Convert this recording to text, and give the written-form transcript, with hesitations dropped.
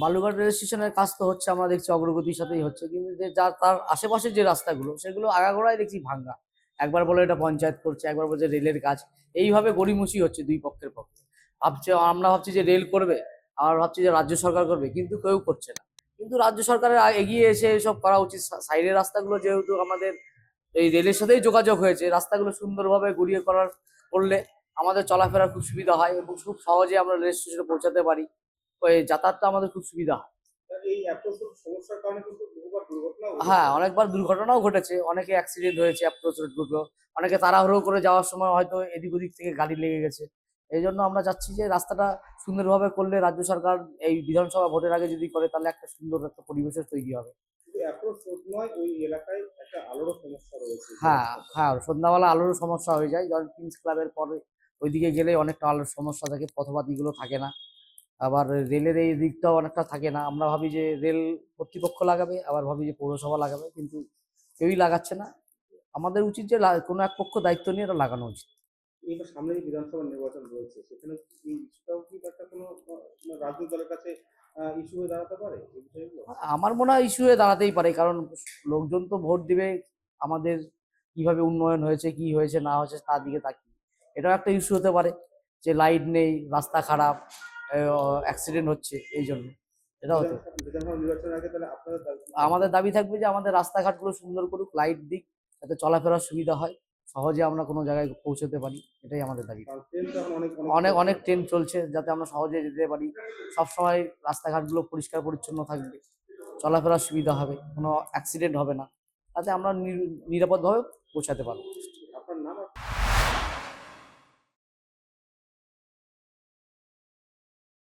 Balurghat rail স্টেশনের কাজ তো হচ্ছে, আমরা দেখছি অগ্রগতির সাথেই হচ্ছে, কিন্তু যে যার তার আশেপাশের যে রাস্তাগুলো সেগুলো আগাগোড়াই দেখছি ভাঙা। একবার বলে এটা পঞ্চায়েত করছে, একবার বলছে রেলের কাজ। এইভাবে গড়িমসি হচ্ছে দুই পক্ষের পক্ষে। আমরা ভাবছি যে রেল করবে, আর ভাবছি যে রাজ্য সরকার করবে, কিন্তু কেউ করছে না। কিন্তু রাজ্য সরকারের এগিয়ে এসে এসব করা উচিত। সাইডের রাস্তাগুলো যেহেতু আমাদের এই রেলের সাথেই যোগাযোগ হয়েছে, রাস্তাগুলো সুন্দরভাবে গড়িয়ে করলে আমাদের চলাফেরার খুব সুবিধা হয় এবং খুব সহজে আমরা রেল স্টেশনে পৌঁছাতে পারি। ওই যাতায়াতটা আমাদের খুব সুবিধা হয়। এই এত সব সমস্যার কারণে কিন্তু বহুবার দুর্ঘটনাও হ্যাঁ, ঘটেছে। অনেকবার দুর্ঘটনাও ঘটেছে, অনেকে অ্যাক্সিডেন্ট হয়েছে অ্যাপ্রোচ রোডগুলো। অনেকে তাড়াহুড়ো করে যাওয়ার সময় হয়তো এদিক ওদিক থেকে গাড়ি লেগে গেছে। এই জন্য আমরা চাচ্ছি যে রাস্তাটা সুন্দরভাবে করলে, রাজ্য সরকার এই বিধানসভা ভোটের আগে যদি করে, তাহলে একটা সুন্দর একটা পরিবেশের তৈরি হবে। শুধু অ্যাপ্রোচ রোড নয়, ওই এলাকায় একটা আলোরও সমস্যা রয়েছে যে হ্যাঁ, রাস্তাটা। হ্যাঁ, সন্ধ্যাবেলা আলোরও সমস্যা হয়ে যায়। যেমন কিংস ক্লাবের পরে ওইদিকে গেলে অনেকটা আলোর সমস্যা থাকে, পথবাতিগুলো থাকে না। আবার রেলের এই দিকটাও অনেকটা থাকে না। আমরা ভাবি যে রেল কর্তৃপক্ষ লাগাবে, আবার ভাবি যে পৌরসভা লাগাবে, কিন্তু কেউই লাগাচ্ছে না। আমাদের উচিত যে কোনো এক পক্ষ দায়িত্ব নিয়ে এটা লাগানো উচিত। এইবার সামনে যে বিধানসভা নির্বাচন রয়েছে, সেখানে এই ইস্যুটাও কি একটা কোনো রাজনৈতিক দলের কাছে ইস্যু হয়ে দাঁড়াতে পারে এই বিষয়গুলো? আমার মনে হয় ইস্যু হয়ে দাঁড়াতেই পারে, কারণ লোকজন তো ভোট দিবে আমাদের কিভাবে উন্নয়ন হয়েছে, কি হয়েছে না হয়েছে তার দিকে তাকিয়ে। এটাও একটা ইস্যু হতে পারে যে লাইট নেই, রাস্তা খারাপ, অ্যাক্সিডেন্ট হচ্ছে, এই জন্য এটা হতে পারে। বিধানসভা নির্বাচনের আগে তাহলে আপনাদের দাবি কি থাকবে? আমাদের দাবি থাকবে যে আমাদের রাস্তাঘাটগুলো সুন্দর করুক, লাইট দিক, যাতে চলাফেরার সুবিধা হয়, সহজে আমরা কোনো জায়গায় পৌঁছতে পারি। এটাই আমাদের দাবি। কারণ ট্রেন তো এখন অনেক অনেক অনেক চলছে। অনেক ট্রেন চলছে, যাতে আমরা সহজে যেতে পারি। সবসময় রাস্তাঘাটগুলো পরিষ্কার পরিচ্ছন্ন থাকবে, চলাফেরার সুবিধা হবে, কোনো অ্যাক্সিডেন্ট হবে না, তাতে আমরা নিরাপদভাবে পৌঁছাতে পারবো।